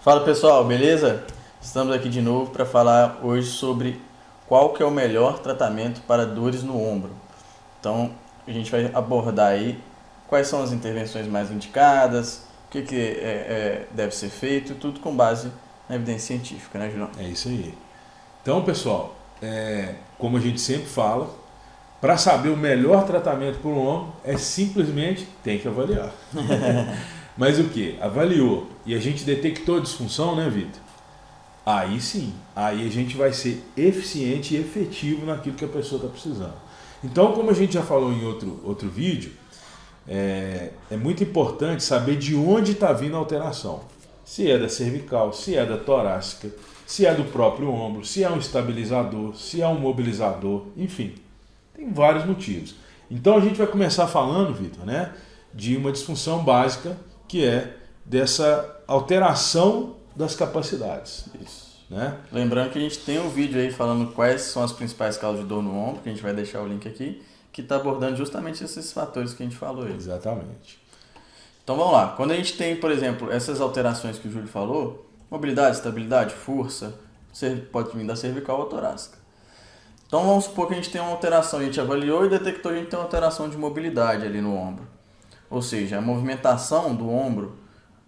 Fala pessoal, beleza? Estamos aqui de novo para falar hoje sobre qual que é o melhor tratamento para dores no ombro. Então a gente vai abordar aí quais são as intervenções mais indicadas, o que deve ser feito, tudo com base na evidência científica, né, Julião? É isso aí. Então, pessoal, como a gente sempre fala, para saber o melhor tratamento para o ombro, é simplesmente tem que avaliar. Mas o que? Avaliou e a gente detectou disfunção, né, Vitor? Aí sim, aí a gente vai ser eficiente e efetivo naquilo que a pessoa está precisando. Então, como a gente já falou em outro vídeo, é muito importante saber de onde está vindo a alteração. Se é da cervical, se é da torácica, se é do próprio ombro, se é um estabilizador, se é um mobilizador, enfim, tem vários motivos. Então a gente vai começar falando, Vitor, né, de uma disfunção básica que é dessa alteração das capacidades. Isso. Né? Lembrando que a gente tem um vídeo aí falando quais são as principais causas de dor no ombro, que a gente vai deixar o link aqui, que está abordando justamente esses fatores que a gente falou aí. Exatamente. Então vamos lá. Quando a gente tem, por exemplo, essas alterações que o Júlio falou, mobilidade, estabilidade, força, pode vir da cervical ou torácica. Então vamos supor que a gente tem uma alteração, a gente avaliou e detectou que a gente tem uma alteração de mobilidade ali no ombro. Ou seja, a movimentação do ombro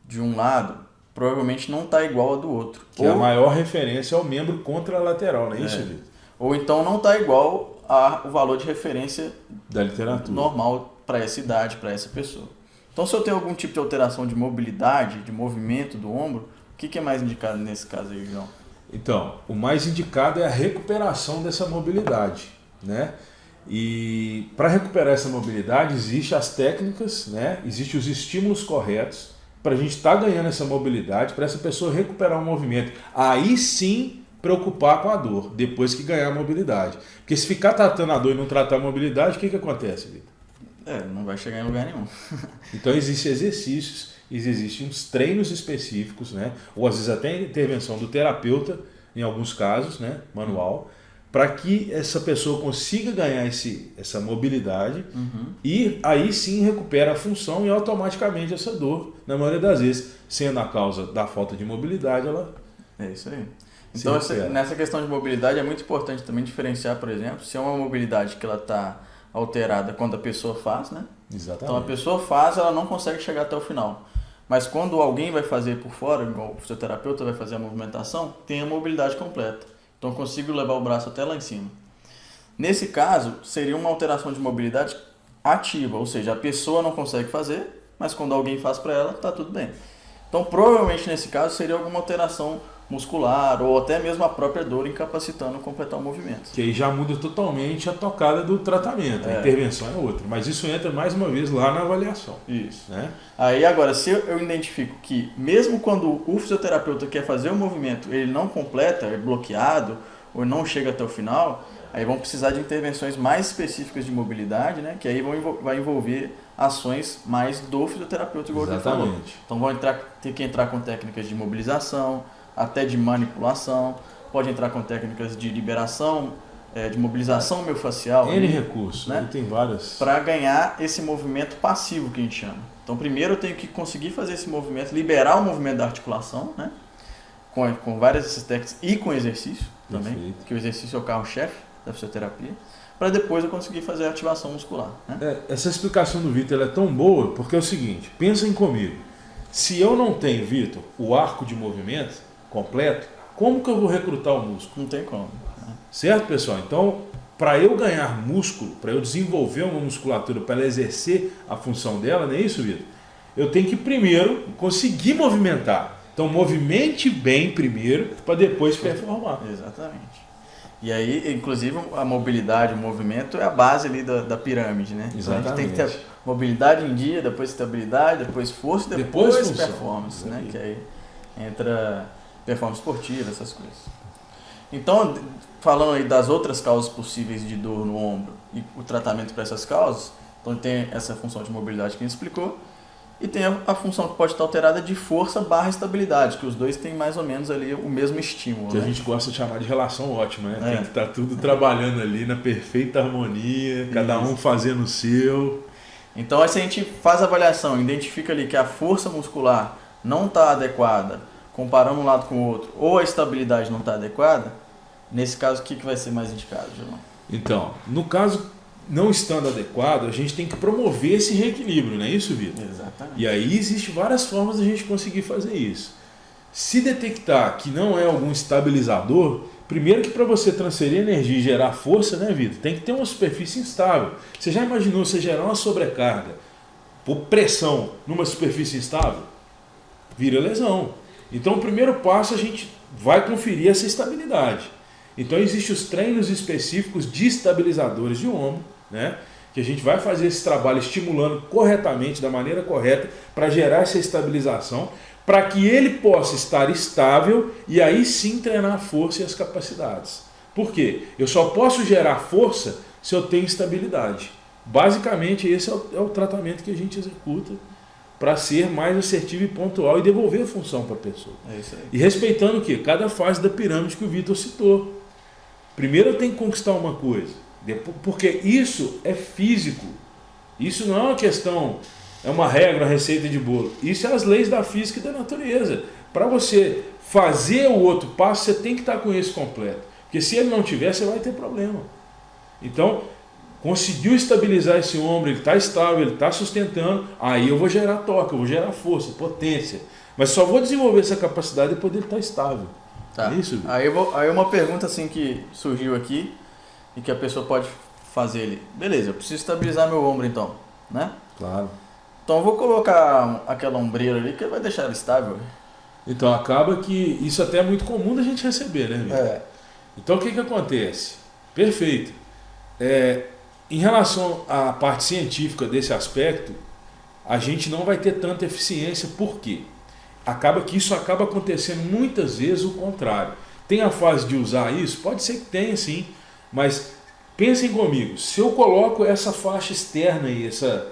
de um lado provavelmente não está igual a do outro. Que a maior referência é o membro contralateral, não é isso, Vitor? Ou então não está igual ao valor de referência da literatura normal para essa idade, para essa pessoa. Então, se eu tenho algum tipo de alteração de mobilidade, de movimento do ombro, o que é mais indicado nesse caso aí, João? Então, o mais indicado é a recuperação dessa mobilidade, né? E para recuperar essa mobilidade, existem as técnicas, né? Existem os estímulos corretos para a gente estar ganhando essa mobilidade, para essa pessoa recuperar o movimento. Aí sim preocupar com a dor, depois que ganhar a mobilidade. Porque se ficar tratando a dor e não tratar a mobilidade, o que acontece, Vitor? Não vai chegar em lugar nenhum. Então existem exercícios, existem uns treinos específicos, né? Ou às vezes até intervenção do terapeuta, em alguns casos, né? Manual, para que essa pessoa consiga ganhar essa mobilidade e aí sim recupera a função e automaticamente essa dor, na maioria das vezes, sendo a causa da falta de mobilidade, ela... É isso aí. Então, nessa questão de mobilidade é muito importante também diferenciar, por exemplo, se é uma mobilidade que ela está alterada quando a pessoa faz, né? Exatamente. Então a pessoa faz, ela não consegue chegar até o final. Mas quando alguém vai fazer por fora, igual o fisioterapeuta vai fazer a movimentação, tem a mobilidade completa. Então eu consigo levar o braço até lá em cima. Nesse caso, seria uma alteração de mobilidade ativa, ou seja, a pessoa não consegue fazer, mas quando alguém faz para ela, está tudo bem. Então provavelmente nesse caso seria alguma alteração muscular ou até mesmo a própria dor incapacitando completar o movimento. Que aí já muda totalmente a tocada do tratamento, a intervenção é outra. Mas isso entra mais uma vez lá na avaliação. Isso. Né? Aí agora, se eu identifico que mesmo quando o fisioterapeuta quer fazer o movimento, ele não completa, é bloqueado ou não chega até o final, aí vão precisar de intervenções mais específicas de mobilidade, né? Que aí vai envolver ações mais do fisioterapeuta, igual ele falou. Então vão ter que entrar com técnicas de mobilização, até de manipulação, pode entrar com técnicas de liberação, de mobilização miofascial. N recursos, né? Tem várias. Para ganhar esse movimento passivo que a gente chama. Então primeiro eu tenho que conseguir fazer esse movimento, liberar o movimento da articulação, né? Com várias dessas técnicas e com exercício também, Perfeito. que o exercício é o carro-chefe da fisioterapia, para depois eu conseguir fazer a ativação muscular. Né? Essa explicação do Vitor é tão boa porque é o seguinte, pensem comigo, se eu não tenho, Vitor, o arco de movimento completo, como que eu vou recrutar o músculo? Não tem como. Né? Certo, pessoal? Então, para eu ganhar músculo, para eu desenvolver uma musculatura, para ela exercer a função dela, não é isso, Vitor? Eu tenho que primeiro conseguir movimentar. Então, movimente bem primeiro, para depois performar. Exatamente. E aí, inclusive, a mobilidade, o movimento é a base ali da pirâmide, né? Então, a gente tem que ter mobilidade em dia, depois estabilidade, depois força, depois performance, né? Que aí entra performance esportiva, essas coisas. Então, falando aí das outras causas possíveis de dor no ombro e o tratamento para essas causas, então tem essa função de mobilidade que a gente explicou, e tem a função que pode estar alterada de força barra estabilidade, que os dois têm mais ou menos ali o mesmo estímulo. Que né? a gente gosta de chamar de relação ótima, né? Tem que estar tudo trabalhando ali na perfeita harmonia, cada um fazendo o seu. Então, se a gente faz a avaliação, identifica ali que a força muscular não está adequada, comparando um lado com o outro, ou a estabilidade não está adequada, nesse caso, o que vai ser mais indicado, João? Então, no caso não estando adequado, a gente tem que promover esse reequilíbrio, não é isso, Vitor? Exatamente. E aí existem várias formas de a gente conseguir fazer isso. Se detectar que não é algum estabilizador, primeiro que para você transferir energia e gerar força, né, Vitor, tem que ter uma superfície instável. Você já imaginou você gerar uma sobrecarga por pressão numa superfície instável? Vira lesão. Então, o primeiro passo, a gente vai conferir essa estabilidade. Então, existem os treinos específicos de estabilizadores de ombro, né? Que a gente vai fazer esse trabalho estimulando corretamente, da maneira correta, para gerar essa estabilização, para que ele possa estar estável e aí sim treinar a força e as capacidades. Por quê? Eu só posso gerar força se eu tenho estabilidade. Basicamente, esse é o tratamento que a gente executa para ser mais assertivo e pontual e devolver a função para a pessoa. É isso aí. E respeitando o quê? Cada fase da pirâmide que o Vitor citou. Primeiro eu tenho que conquistar uma coisa, porque isso é físico. Isso não é uma questão, é uma regra, uma receita de bolo. Isso é as leis da física e da natureza. Para você fazer o outro passo, você tem que estar com esse completo. Porque se ele não tiver, você vai ter problema. Então, conseguiu estabilizar esse ombro, ele está estável, ele está sustentando, aí eu vou gerar torque, eu vou gerar força, potência. Mas só vou desenvolver essa capacidade depois dele estar estável. Tá. É isso? Aí uma pergunta assim que surgiu aqui e que a pessoa pode fazer ali. Beleza, eu preciso estabilizar meu ombro então, né? Claro. Então eu vou colocar aquela ombreira ali que vai deixar ela estável. Então acaba que isso até é muito comum da gente receber, né, Vitor? É. Então o que acontece? Perfeito. Em relação à parte científica desse aspecto, a gente não vai ter tanta eficiência. Por quê? Acaba que isso acaba acontecendo muitas vezes o contrário. Tem a fase de usar isso? Pode ser que tenha sim, mas pensem comigo, se eu coloco essa faixa externa aí, essa,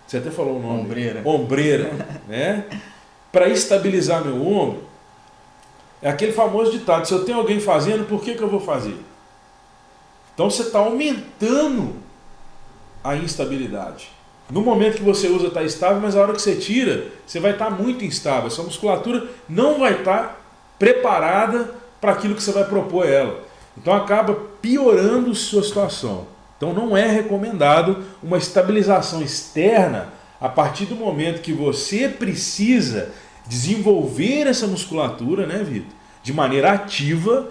você até falou o nome, ombreira, né, para estabilizar meu ombro, é aquele famoso ditado, se eu tenho alguém fazendo, por que eu vou fazer? Então você está aumentando a instabilidade. No momento que você usa está estável, mas a hora que você tira, você vai estar muito instável. Essa musculatura não vai estar preparada para aquilo que você vai propor a ela. Então acaba piorando sua situação. Então não é recomendado uma estabilização externa a partir do momento que você precisa desenvolver essa musculatura, né, Vitor? De maneira ativa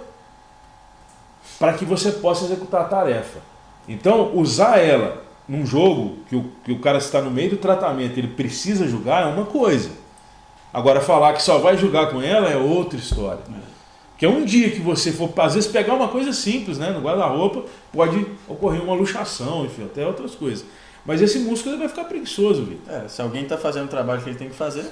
para que você possa executar a tarefa. Então usar ela num jogo que o cara está no meio do tratamento, ele precisa jogar, é uma coisa. Agora falar que só vai jogar com ela é outra história. Porque um dia que você for, às vezes, pegar uma coisa simples, né, no guarda-roupa, pode ocorrer uma luxação, enfim, até outras coisas. Mas esse músculo ele vai ficar preguiçoso, Vitor. Se alguém está fazendo o trabalho que ele tem que fazer,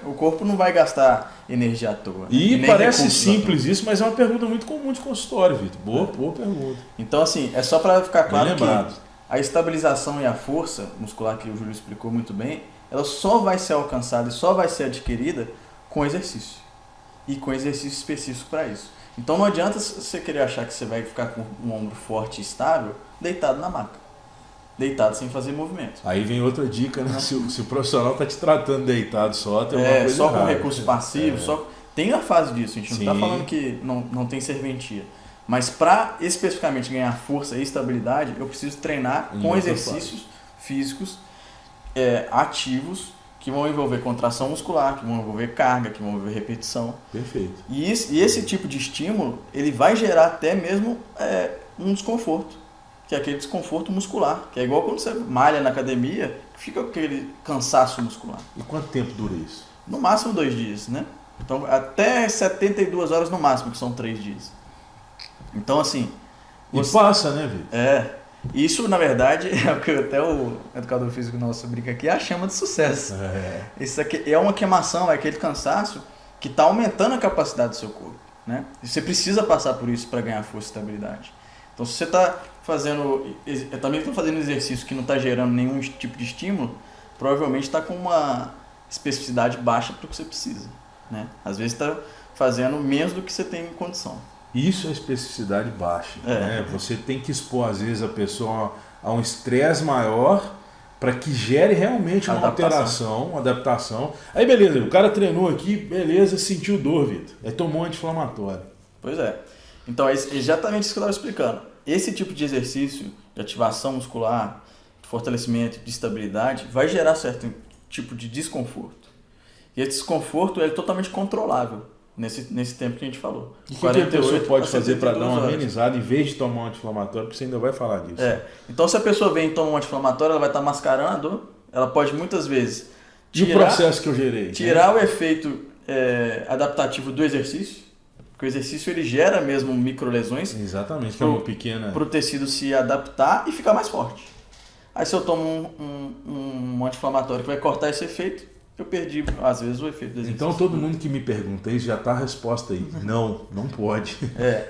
o corpo não vai gastar energia à toa. E parece simples isso, mas é uma pergunta muito comum de consultório, Vitor. Boa pergunta. Então, assim, é só para ficar claro que a estabilização e a força muscular, que o Júlio explicou muito bem, ela só vai ser alcançada e só vai ser adquirida com exercício. E com exercício específico para isso. Então não adianta você querer achar que você vai ficar com um ombro forte e estável deitado na maca. Deitado sem fazer movimento. Aí vem outra dica, né? Se o profissional está te tratando deitado só, tem uma coisa só errada. Com recurso passivo, tem a fase disso. A gente não está falando que não tem serventia. Mas para especificamente ganhar força e estabilidade, eu preciso treinar com exercícios físicos ativos que vão envolver contração muscular, que vão envolver carga, que vão envolver repetição. Perfeito. E esse tipo de estímulo, ele vai gerar até mesmo um desconforto, que é aquele desconforto muscular, que é igual quando você malha na academia, que fica aquele cansaço muscular. E quanto tempo dura isso? No máximo 2 dias, né? Então até 72 horas no máximo, que são 3 dias. Então, assim... E passa, né, Vitor? Isso, na verdade, é o que até o educador físico nosso brinca aqui, é a chama de sucesso. Isso aqui é uma queimação, é aquele cansaço que está aumentando a capacidade do seu corpo, né? E você precisa passar por isso para ganhar força e estabilidade. Então, se você está também está fazendo exercício que não está gerando nenhum tipo de estímulo, provavelmente está com uma especificidade baixa para o que você precisa, né? Às vezes está fazendo menos do que você tem em condição. Isso é especificidade baixa. Né? Você tem que expor, às vezes, a pessoa a um estresse maior para que gere realmente uma alteração, uma adaptação. Aí beleza, o cara treinou aqui, beleza, sentiu dor, Vitor. Aí tomou um anti-inflamatório. Pois é. Então é exatamente isso que eu estava explicando. Esse tipo de exercício de ativação muscular, de fortalecimento, de estabilidade, vai gerar certo tipo de desconforto. E esse desconforto é totalmente controlável nesse tempo que a gente falou. E o que a pessoa pode fazer para dar uma amenizada em vez de tomar um anti-inflamatório? Porque você ainda vai falar disso. Então se a pessoa vem e toma um anti-inflamatório, ela vai estar mascarando a dor. Ela pode muitas vezes tirar, e o processo que eu gerei? Tirar o efeito adaptativo do exercício. Porque o exercício ele gera mesmo microlesões. Exatamente, que é uma pequena... Para o tecido se adaptar e ficar mais forte. Aí se eu tomo um anti-inflamatório que vai cortar esse efeito, eu perdi, às vezes, o efeito do exercício. Então todo mundo que me pergunta isso já está a resposta aí. Não pode.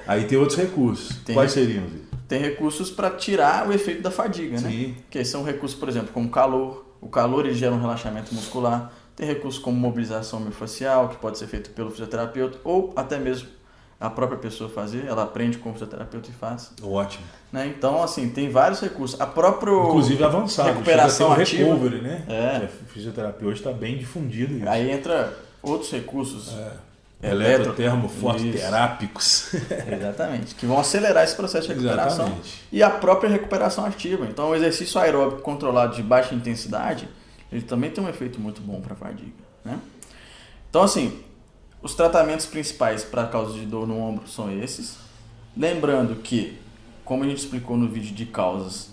Aí tem outros recursos. Quais seriam, Vitor? Tem recursos para tirar o efeito da fadiga, Sim. né? Que são recursos, por exemplo, como calor. O calor ele gera um relaxamento muscular. Tem recursos como mobilização miofascial, que pode ser feito pelo fisioterapeuta, ou até mesmo a própria pessoa fazer, ela aprende com o fisioterapeuta e faz. Ótimo. Né? Então, assim, tem vários recursos. A própria inclusive avançado. Recuperação ativa. Recovery, né? A fisioterapia hoje está bem difundido isso. Aí entra outros recursos. Eletrotermoforteterápicos. Exatamente. Que vão acelerar esse processo de recuperação. Exatamente. E a própria recuperação ativa. Então, o exercício aeróbico controlado de baixa intensidade, ele também tem um efeito muito bom para a fadiga. Né? Então, assim, os tratamentos principais para a causa de dor no ombro são esses. Lembrando que, como a gente explicou no vídeo de causas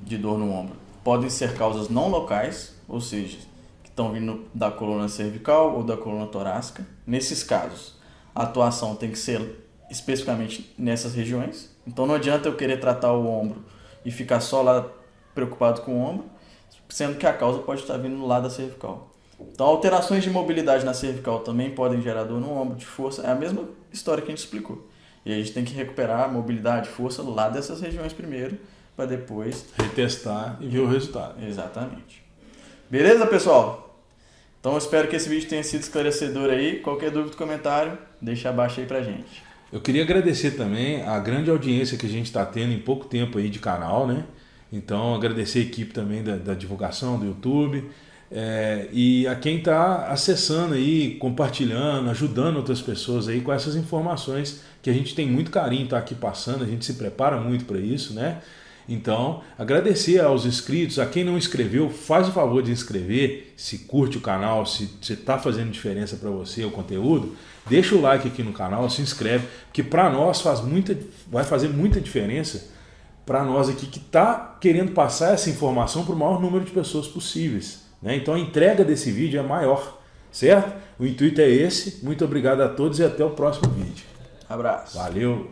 de dor no ombro, podem ser causas não locais, ou seja, que estão vindo da coluna cervical ou da coluna torácica. Nesses casos, a atuação tem que ser especificamente nessas regiões. Então não adianta eu querer tratar o ombro e ficar só lá preocupado com o ombro, sendo que a causa pode estar vindo lá da cervical. Então, alterações de mobilidade na cervical também podem gerar dor no ombro, de força. É a mesma história que a gente explicou. E a gente tem que recuperar a mobilidade, força lá dessas regiões primeiro, para depois retestar e ver o resultado. Exatamente. Beleza, pessoal? Então, eu espero que esse vídeo tenha sido esclarecedor aí. Qualquer dúvida, comentário, deixa abaixo aí pra gente. Eu queria agradecer também a grande audiência que a gente está tendo em pouco tempo aí de canal, né? Então, agradecer a equipe também da divulgação do YouTube. E a quem está acessando aí, compartilhando, ajudando outras pessoas aí com essas informações que a gente tem muito carinho estar aqui passando, a gente se prepara muito para isso, né? Então, agradecer aos inscritos, a quem não inscreveu, faz o favor de inscrever, se curte o canal, se está fazendo diferença para você o conteúdo, deixa o like aqui no canal, se inscreve, que para nós vai fazer muita diferença para nós aqui que está querendo passar essa informação para o maior número de pessoas possíveis. Né? Então a entrega desse vídeo é maior, certo? O intuito é esse. Muito obrigado a todos e até o próximo vídeo. Abraço. Valeu!